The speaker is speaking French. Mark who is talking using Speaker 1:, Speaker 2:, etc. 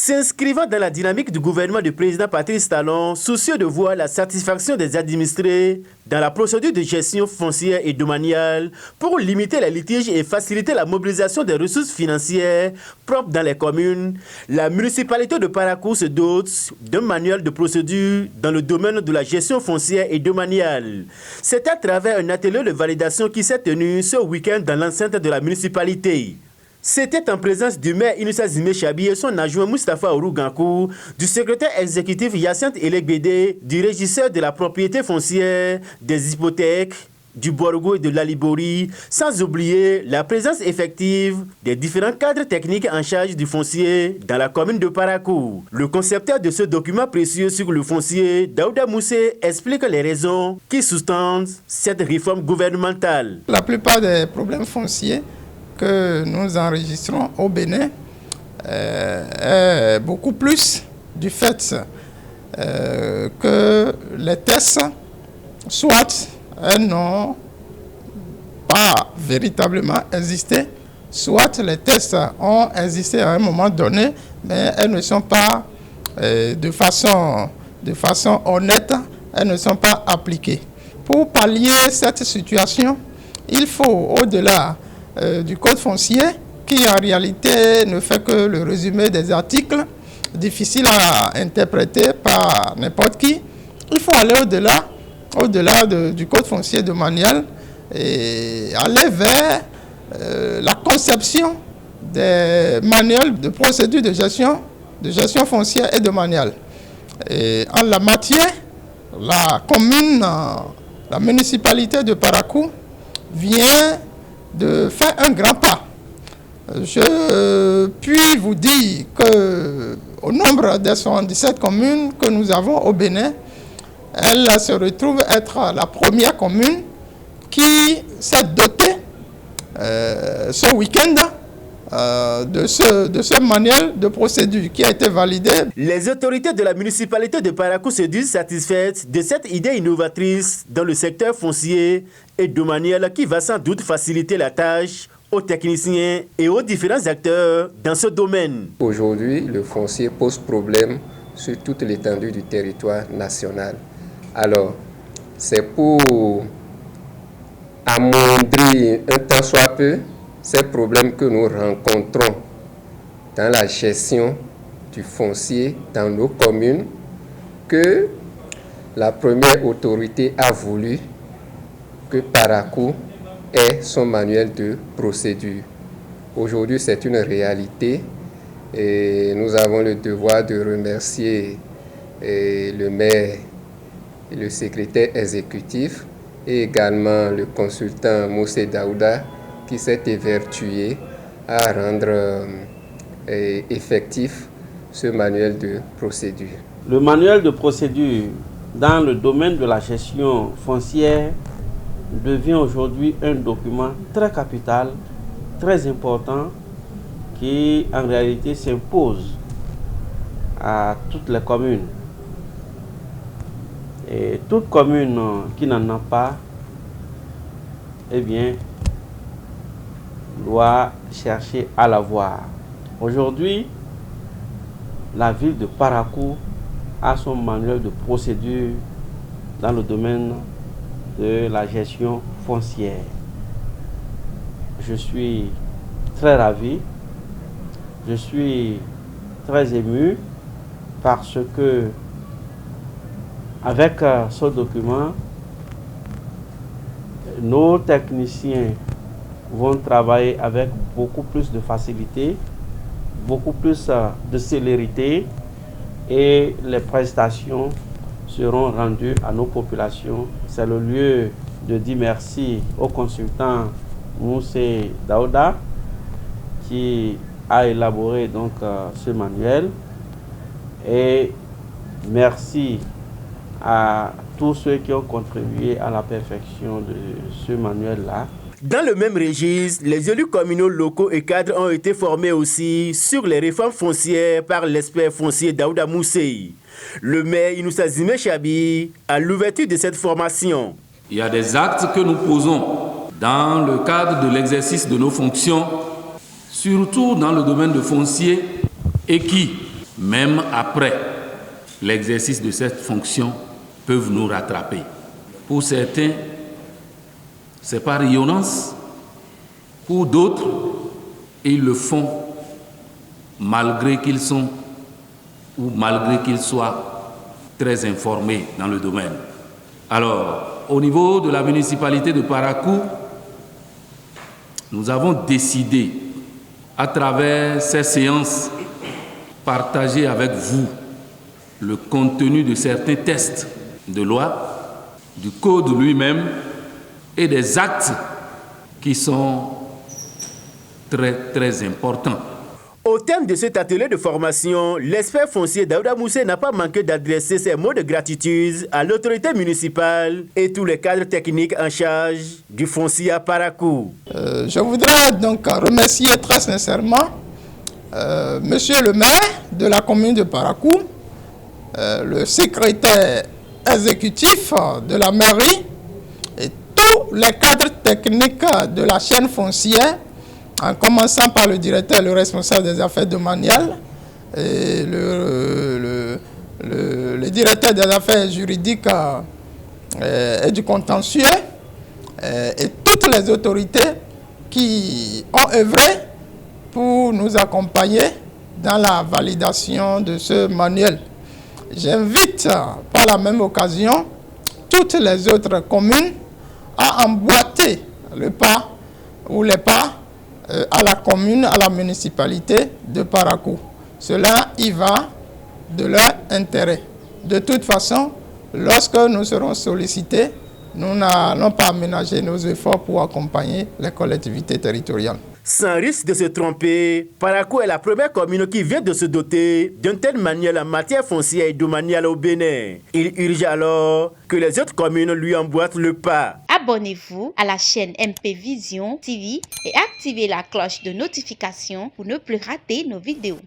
Speaker 1: S'inscrivant dans la dynamique du gouvernement du président Patrice Talon, soucieux de voir la satisfaction des administrés dans la procédure de gestion foncière et domaniale pour limiter les litiges et faciliter la mobilisation des ressources financières propres dans les communes, la municipalité de Parakou se dote d'un manuel de procédure dans le domaine de la gestion foncière et domaniale. C'est à travers un atelier de validation qui s'est tenu ce week-end dans l'enceinte de la municipalité. C'était en présence du maire Inoussa Zimé Chabi et son adjoint Moustapha Ourougankou, du secrétaire exécutif Hyacinthe Elegbede, du régisseur de la propriété foncière, des hypothèques, du Borgo et de l'Alibori, sans oublier la présence effective des différents cadres techniques en charge du foncier dans la commune de Parakou. Le concepteur de ce document précieux sur le foncier, Daouda Moussé, explique les raisons qui sous-tendent cette réforme gouvernementale.
Speaker 2: La plupart des problèmes fonciers que nous enregistrons au Bénin est beaucoup plus du fait que les tests, soit elles n'ont pas véritablement existé, soit les tests ont existé à un moment donné, mais elles ne sont pas de façon honnête, elles ne sont pas appliquées. Pour pallier cette situation, il faut, au-delà du code foncier, qui en réalité ne fait que le résumé des articles, difficile à interpréter par n'importe qui. Il faut aller au-delà du code foncier domanial et aller vers la conception des manuels de procédure de gestion foncière et domaniale. Et en la matière, la municipalité de Parakou vient de faire un grand pas. Je puis vous dire qu'au nombre des 77 communes que nous avons au Bénin, elle se retrouve être la première commune qui s'est dotée ce week-end de ce manuel de procédure qui a été validé.
Speaker 1: Les autorités de la municipalité de Parakou se disent satisfaites de cette idée innovatrice dans le secteur foncier et domanial qui va sans doute faciliter la tâche aux techniciens et aux différents acteurs dans ce domaine.
Speaker 3: Aujourd'hui, le foncier pose problème sur toute l'étendue du territoire national. Alors, c'est pour amoindrir un tant soit peu ces problèmes que nous rencontrons dans la gestion du foncier dans nos communes que la première autorité a voulu que Parakou ait son manuel de procédure. Aujourd'hui, c'est une réalité et nous avons le devoir de remercier le maire et le secrétaire exécutif et également le consultant Moussé Daouda qui s'est évertué à rendre effectif ce manuel de procédure.
Speaker 4: Le manuel de procédure dans le domaine de la gestion foncière devient aujourd'hui un document très capital, très important, qui en réalité s'impose à toutes les communes. Et toute commune qui n'en a pas, eh bien, doit chercher à l'avoir. Aujourd'hui, la ville de Parakou a son manuel de procédure dans le domaine de la gestion foncière. Je suis très ravi, je suis très ému parce que avec ce document, nos techniciens vont travailler avec beaucoup plus de facilité, beaucoup plus de célérité et les prestations seront rendues à nos populations. C'est le lieu de dire merci au consultant Moussé Daouda qui a élaboré donc ce manuel et merci à tous ceux qui ont contribué à la perfection de ce manuel-là.
Speaker 1: Dans le même registre, les élus communaux locaux et cadres ont été formés aussi sur les réformes foncières par l'expert foncier Daouda Moussé. Le maire Inoussa Zimé Chabi à l'ouverture de cette formation.
Speaker 5: Il y a des actes que nous posons dans le cadre de l'exercice de nos fonctions, surtout dans le domaine de foncier, et qui même après l'exercice de cette fonction, peuvent nous rattraper. Pour certains, c'est par ignorance. Pour d'autres, ils le font malgré qu'ils sont ou malgré qu'ils soient très informés dans le domaine. Alors, au niveau de la municipalité de Parakou, nous avons décidé, à travers ces séances, partager avec vous le contenu de certains textes de loi, du code lui-même et des actes qui sont très importants.
Speaker 1: Au terme de cet atelier de formation, l'expert foncier Daouda Moussé n'a pas manqué d'adresser ses mots de gratitude à l'autorité municipale et tous les cadres techniques en charge du foncier à Parakou.
Speaker 2: Je voudrais donc remercier très sincèrement Monsieur le maire de la commune de Parakou, le secrétaire exécutif de la mairie et tous les cadres techniques de la chaîne foncière, en commençant par le directeur, le responsable des affaires domaniales, et le directeur des affaires juridiques et du contentieux, et toutes les autorités qui ont œuvré pour nous accompagner dans la validation de ce manuel. J'invite par la même occasion toutes les autres communes à emboîter le pas ou les pas à la commune, à la municipalité de Parakou. Cela y va de leur intérêt. De toute façon, lorsque nous serons sollicités, nous n'allons pas aménager nos efforts pour accompagner les collectivités territoriales.
Speaker 1: Sans risque de se tromper, Parakou est la première commune qui vient de se doter d'un tel manuel en matière foncière et domaniale au Bénin. Il urge alors que les autres communes lui emboîtent le pas.
Speaker 6: Abonnez-vous à la chaîne MP Vision TV et activez la cloche de notification pour ne plus rater nos vidéos.